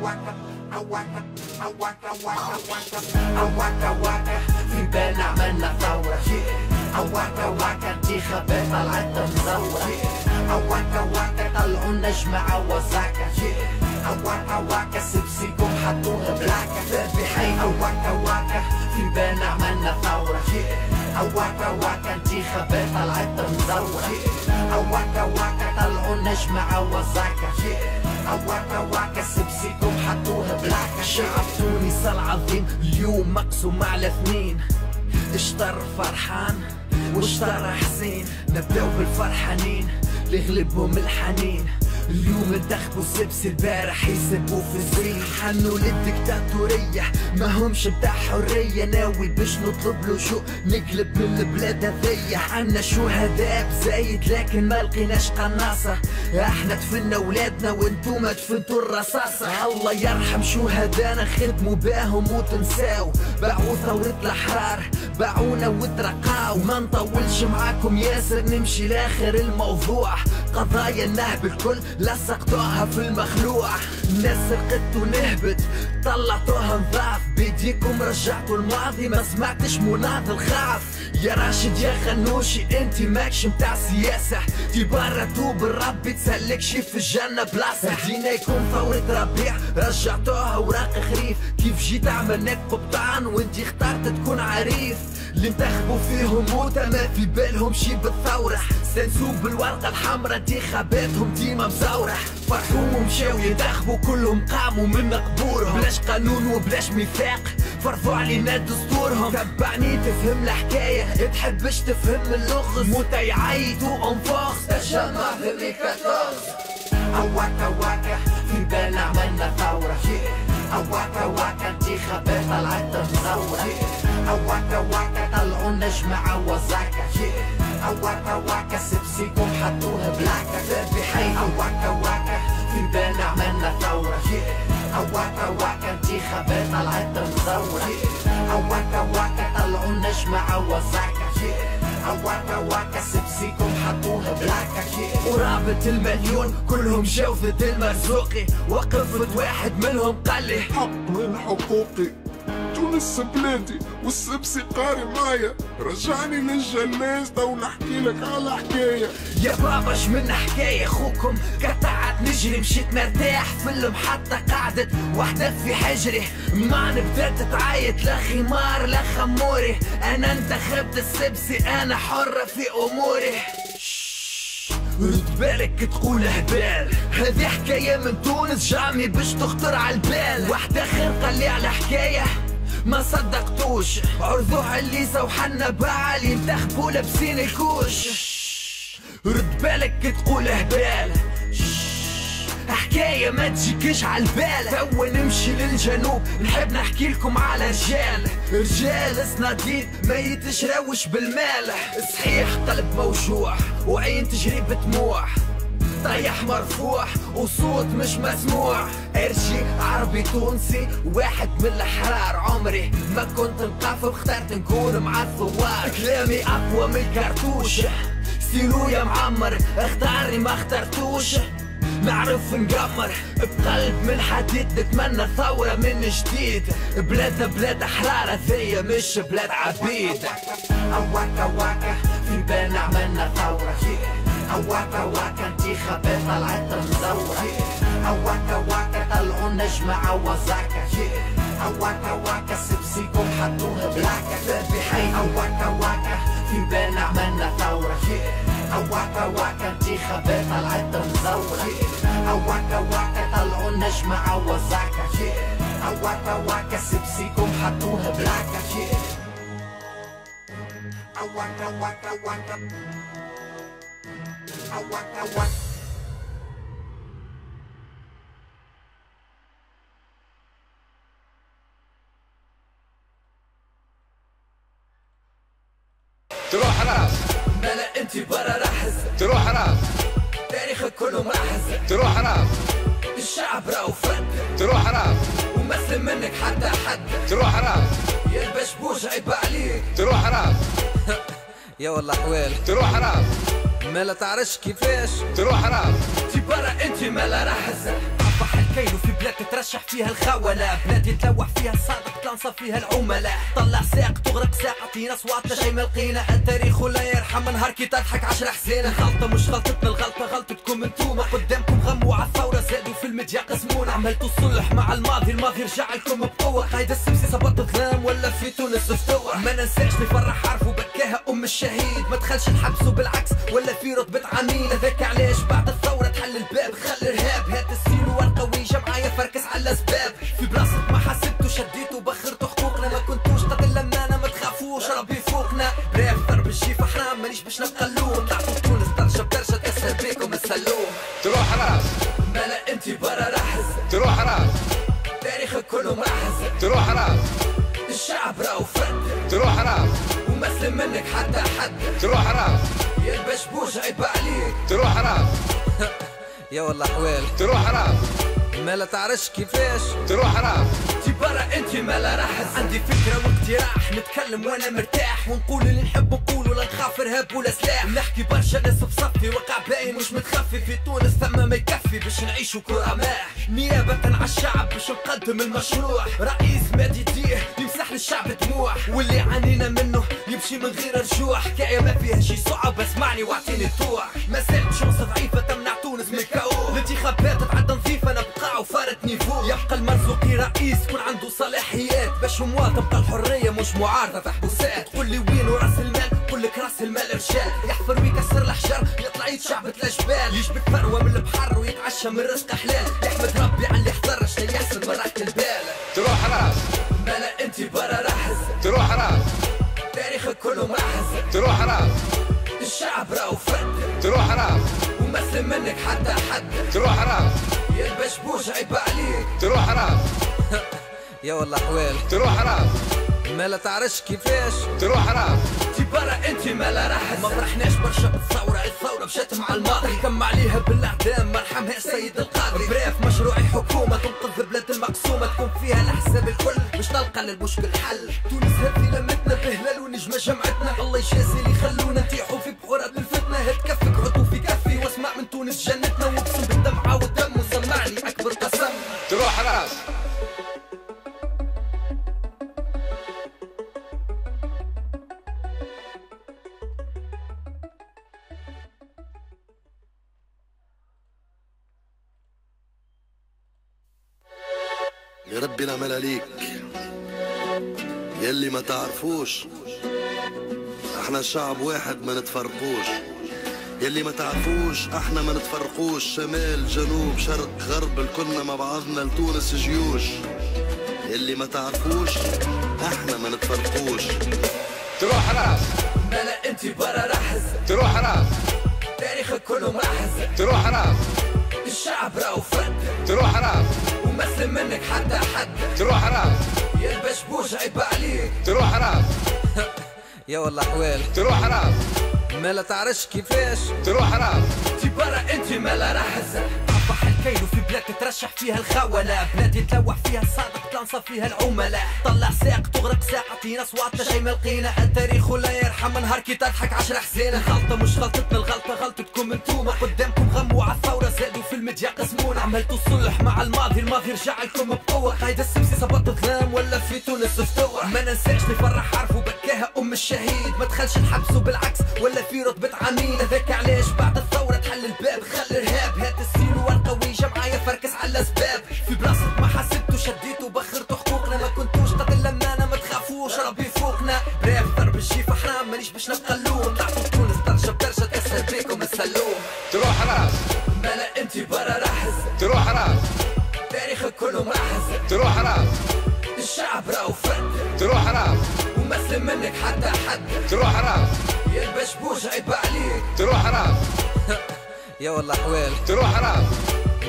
وكا في بالنا عملنا ثورة. وكا انتخابات طلعت مزورة. وكا طلعوا النجمة عوزاكا. وكا سبسيكم حطوها بلاكا. ذبيحين وكا في بالنا عملنا ثورة. وكا انتخابات طلعت مزورة. وكا طلعوا النجمة عوزاكا. وكا سبسيكم حطوها بلاكا. شعب تونس العظيم اليوم مقسوم على اثنين، اشتر فرحان واشترى حزين. نبداو بالفرحانين ليغلبهم الحنين. اليوم انتخبوا سبسي، البارح يسبوا في الزين. حنوا للديكتاتورية ما همش بتاع حرية. ناوي باش نطلب له شو نقلب من البلاد هذية. عنا شهداء بزايد لكن ما لقيناش قناصة. احنا دفنا ولادنا وانتوما دفنتوا الرصاصة. الله يرحم شهدانا خدموا باهم وتنساو. باعوا ثورة الأحرار باعونا وترقاو. ما نطولش معاكم ياسر نمشي لاخر الموضوع. قضايا النهب الكل لصقتوها في المخلوع. الناس سرقت ونهبت طلعتوها نضاف. بيديكم رجعتوا الماضي ما سمعتش مناضل خاف. يا راشد يا خنوشي انتي ماكش متاع سياسة. تبرتوا بالرب تسلكش في الجنة بلاصة. دينا يكون ثورة ربيع رجعتوها وراق خريف. كيف جيت عملناك قبطان وانتي اخترت تكون عريف. اللي انتخبوا فيهم موتى ما في بالهم شي بالثورة. استنسوا بالورقة الحمراء انتخاباتهم ديما مزورة. فرحوا ومشاو ينتخبوا كلهم قاموا من قبورهم. بلاش قانون وبلاش ميثاق فرضوا علينا دستورهم. تبعني تفهم الحكاية تحبش تفهم اللغز. موتى يعيطوا انفوخ تجمع في 2014. وكا في بالنا عملنا ثورة. وكا انتخابات طلعت مزورة. وكا طلعوا النجمة عوزاكا. وكا سبسيكم حطوها بلاكا. ذبيحين وكا في بالنا عملنا ثورة. وكا انتخابات طلعت مزورة. وكا طلعوا النجمة عوزاكا. وكا سبسيكم حطوها بلاكا. ورابط المليون كلهم جاو ضد المرزوقي. وقفت واحد منهم قال لي حق من حقوقي. تونس بلادي والسبسي قاري معايا. رجعني للجلاس تو نحكي لك على حكاية. يا بابا شمن حكاية خوكم قطعت نجري. مشيت مرتاح في المحطة قعدت وحدة في حجري. ما بدات تعيط لا خمار لا خموري. انا انتخبت السبسي انا حرة في اموري. رد بالك تقول هبال. هذه حكاية من تونس جامي باش تخطر على البال. واحد اخر قال لي على حكاية ما صدقتوش. عرضوها الليزة وحنا بعال ينتخبوا لابسين الكوش. رد بالك تقول هبال. حكاية ما تجيكش عالبال. تو نمشي للجنوب نحب نحكي لكم على رجال صناديد ما يتشراوش بالمال. صحيح قلب موجوع وعين تجري بدموع. طيح مرفوع وصوت مش مسموع. ارجي عربي تونسي واحد من الاحرار. عمري ما كنت نقف اخترت نكون مع الثوار. كلامي اقوى من الكرتوش. ستيلو يا معمر اختارني ما اخترتوش. نعرف نقمر بقلب من حديد. نتمنى ثورة من جديد. بلادنا بلاد احرار هذيا مش بلاد عبيد. وكا في بالنا عملنا ثورة. وكا انتخابات طلعت مزورة. وكا طلعوا النجمة عوزاكا. وكا سبسيكم حطوها بلاكا. ذبيحين وكا في بالنا عملنا ثورة. وكا انتخابات طلعت مزورة. وكا طلعوا النجمة عوزاكا. وكا سبسيكم حطوها بلاكا. تروح راس. ملا انتي برا رحز. تروح راس. تاريخك كله مرحز. تروح راس. الشعب راهو فد. تروح راس. ومسلم منك حتى حد. تروح راس. يا البشبوش عيب عليك. تروح راس. يا والله حوال. تروح راس. ما تعرفش كيفاش. تروح راس. انتي برا انتي ملا رحز. طفح الكيلو في بلاد ترش ترشح فيها الخونة، بلادي تلوح فيها الصادق تنصب فيها العملاء، طلع ساق تغرق ساق عطينا اصواتنا شي ما لقينا، التاريخ ولا يرحم نهار كي تضحك 10 حزينة، الغلطة مش غلطتنا الغلطة غلطتكم انتوما، قدامكم غموا على الثورة زادوا في الميديا قسمونا، عملتوا الصلح مع الماضي رجع لكم بقوة، قايد السبسي صبط ظلام ولا في تونس فتوة، ما ننساش نفرح عارفوا بكاها الشهيد، ما دخلش الحبس وبالعكس ولا في رتبة عميل، هذاك علاش بعد الثورة تحل الباب خلي الارهاب، هات السين ورقة ويجا معايا فركز على الاسباب، في بلاصة ما حسبتوا شديتوا بخرتوا حقوقنا، ما كنتوش قتل لمانا ما تخافوش ربي فوقنا، بريف ضرب الجيف حرام مانيش باش نبقى اللوم، تعطوا تونس درجة بدرجة تأثر بيكم السلوم، تروح راس مالا انتي برا رحز، تروح راس تاريخك كله مرحز، تروح راس الشعب راهو فرد، تروح راس ومسلم منك حتى حد، تروح راس يا البشبوش عيب عليك، تروح راس يا والله حوال، تروح راس ما لا تعرفش كيفاش، تروح راس انتي برا انتي ما لا رحز، عندي فكرة واقتراح نتكلم وانا مرتاح، ونقول اللي نحب نقول ولا نخاف ارهاب ولا سلاح، نحكي برشا ناس بصفي وقع باين مش متخفي، في تونس ثم ما يكفي باش نعيشوا كرماء، نيابة على الشعب باش نقدم المشروع، رئيس مادي يديه يمسح للشعب دموع، واللي عانينا منه يمشي من غير رجوع، حكاية ما فيها شي صعب اسمعني واعطيني طوع، ما زالت شمس ضعيفة تمنع تونس من الكاو، الانتخابات تعدى نظيفة نبقى وفارت نيفو، يبقى المرزوقي رئيس يكون عنده صلاحيات باش مواطن تبقى الحرية مش معارضة في حبوسات، قول لي وين راس المال قول لك راس المال رجال، يحفر ويكسر الحجر يطلع يتشعبط الجبال، يجبد ثروة من البحر ويتعشى من رزق حلال، يحمد ربي على اللي حضرش لا يحسن من راحة البال، تروح راس مالا انتي برا رحز، تروح راس تاريخك كله مرحز، تروح راس الشعب راهو فرد، تروح راس ومسلم منك حتى حد، تروح راس يا البشبوش عيب عليك، تروح راس يا والله حوال، تروح راس ما لا تعرفش كيفاش، تروح راس انتي برا انتي ما لا رحز، ما فرحناش برشا بالثورة، الثورة مشات مع الماضي، كم عليها بالاعدام مرحمها السيد القاضي، بريف مشروعي حكومة تنقذ بلاد المقسومة، تكون فيها الحساب الكل باش نلقى للمشكل حل، تونس هذه لمتنا بهلال ونجمة جمعتنا، الله يجازي اللي خلونا نطيحوا في بحورات الفتنة، هات كفك حطوا في كفي واسمع من تونس جنتنا، واقسم بالدمعة والدم وسمعني أكبر قسم، تروح راس يا ربي نعمل عليك يلي ما تعرفوش، احنا شعب واحد ما نتفرقوش، يلي ما تعرفوش احنا ما نتفرقوش، شمال جنوب شرق غرب الكلنا مع بعضنا لتونس جيوش، يلي ما تعرفوش احنا ما نتفرقوش، تروح راس مالا انتي برا رحز، تروح راس تاريخك كله مرحز، تروح راس الشعب راهو فرد، تروح راس ومسلم منك حتى حد، تروح راس يا البشبوش عيب عليك، تروح راس يا والله حوال، تروح راس ما لا تعرفش كيفاش، تروح راس انتي برا انتي ما لا رحز، طفح الكيل وفي بلاد تترشح فيها الخونة، بلادي تلوح فيها الصادق تنصب فيها العملاء، طلع ساق تغرق ساق عطينا اصواتنا شي ما لقينا، التاريخ ولا يرحم نهار كي تضحك 10 حزينة، الغلطة مش غلطتنا الغلطة غلطتكم انتوما، قدامكم غموا على الثورة زادوا في الميديا قسمونا، عملتوا الصلح مع الماضي رجع لكم بقوة، قايد السبسي صبط ظلام ولا في تونس فتوة، ما ننساش نفرح عارفوا بكاها الشهيد، ما دخلش الحبس وبالعكس ولا في رتبة عميل، هذاك علاش بعد الثورة تحل الباب خلي الارهاب، هات السين ورقة ويجا معايا فركز على الاسباب، في بلاصة ما حسبتوا شديتوا بخرتوا حقوقنا، ما كنتوش قتل لمانا ما تخافوش ربي فوقنا، بريف ضرب الجيف حرام مانيش باش نبقى اللوم، تعطوا تونس درجة بدرجة تأثر بيكم السلوم، تروح راس مالا انتي برا رحز، تروح راس تاريخك كله مرحز، تروح راس الشعب راهو فرد، تروح راس ومسلم منك حتى حد، تروح راس يا البشبوش عيب عليك، تروح راس يا والله حوال، تروح راس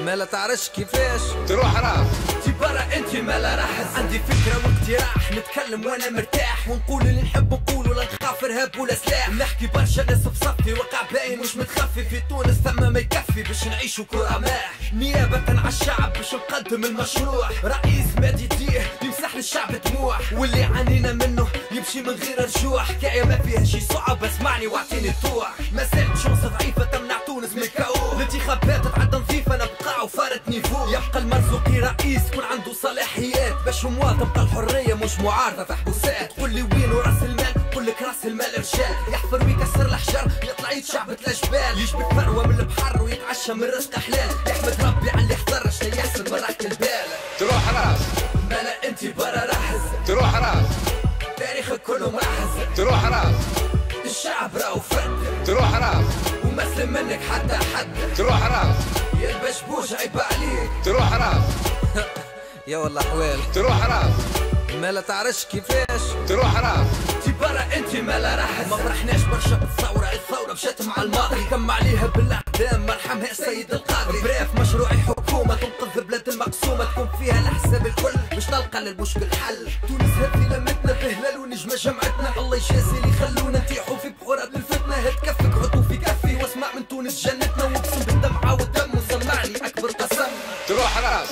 ما لا تعرفش كيفاش، تروح راس انتي برا انتي ما لا رحز، عندي فكرة واقتراح نتكلم وانا مرتاح، ونقول اللي نحب نقول ولا نخاف ارهاب ولا سلاح، نحكي برشا ناس بصفي وقع باين مش متخفي، في تونس ثم ما يكفي باش نعيشوا كرماء، نيابة على الشعب باش نقدم المشروع، رئيس مادي يديه يمسح للشعب دموع، واللي عانينا منه يمشي من غير رجوع، حكاية ما فيها شي صعب اسمعني واعطيني طوع، ما زالت شمس ضعيفة تمنع تونس من الكاو، الانتخابات تعدى نظيفة نبقى وفارت نيفو، يبقى المرزوقي رئيس يكون عنده صلاحيات باش مواطن الحرية مش معارضة في حبوسات. قول لي وينو راس المال؟ قول لك راس المال ارشاد يحفر ويكسر الحجر يطلع يتشعبط الجبال يجبد ثروة من البحر ويتعشى من رزق حلال يحمد ربي على اللي حضر شتا ياسر من راحة البال. تروح راس مالا انتي برا راحز تروح راس تاريخك كله مراحز تروح راس الشعب راهو فرد تروح راس ومسلم منك حتى حد تروح راس يا البشبوش عيب عليك تروح راس يا والله حوال تروح راس ما لا تعرفش كيفاش تروح راس انتي برا انتي مالا راحز ما فرحناش برشا بالثورة الثورة مشات مع الماضي كم عليها بالاعدام مرحمها السيد القاضي بريف مشروعي حكومة تنقذ بلاد المقسومة تكون فيها الحساب الكل باش نلقى للمشكل حل. تونس هذه لمتنا بهلال ونجمة جمعتنا الله يجازي اللي خلونا نطيحوا في بحورات الفتنة هات كفك حطوا في كفي واسمع من تونس جنتنا وابسم بالدمعة والدم وسمعني أكبر قسم. تروح راس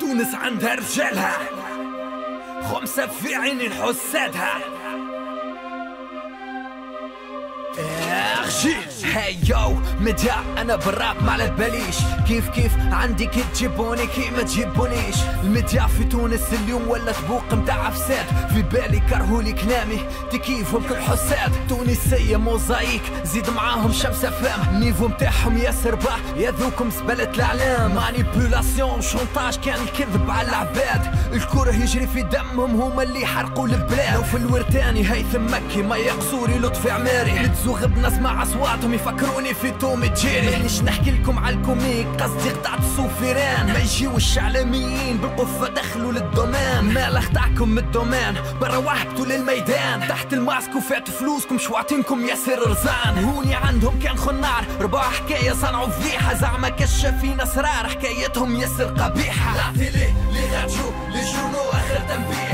تونس عندها رجالها خمسة في عين الحسادها اخشي هاي يو مديا انا بالراب ما على باليش كيف عندي كي تجيبوني كي ما تجيبونيش. الميديا في تونس اليوم ولا تبوق متاع فساد في بالي كرهولي كلامي تكيفهم كل حساد. تونسية موزايك زيد معاهم شمس فام النيفو متاعهم ياسر باه يذوكم زبالة الاعلام مانيبولاسيون شونتاج كان الكذب على العباد الكره يجري في دمهم هما اللي حرقوا البلاد. وفي الورتاني هيثم مكي ما يقصوري لطفي عماري نتزوغ بنسمع اصواتهم يفكروني في تومي جيري. مانيش نحكي لكم على الكوميك قصدي قطعت السوفيران ما يجيوش اعلاميين بالقفه دخلوا للدومان ما خدعكم من الدومان برا وحدتوا للميدان تحت الماسك وفات فلوسكم شواعطينكم ياسر رزان. هوني عندهم كان خنار ربع حكايه صنعوا فضيحه زعما كشافين اسرار حكايتهم ياسر قبيحه. لا تيلي لي غاتشو لي جورنو اخر تنبيه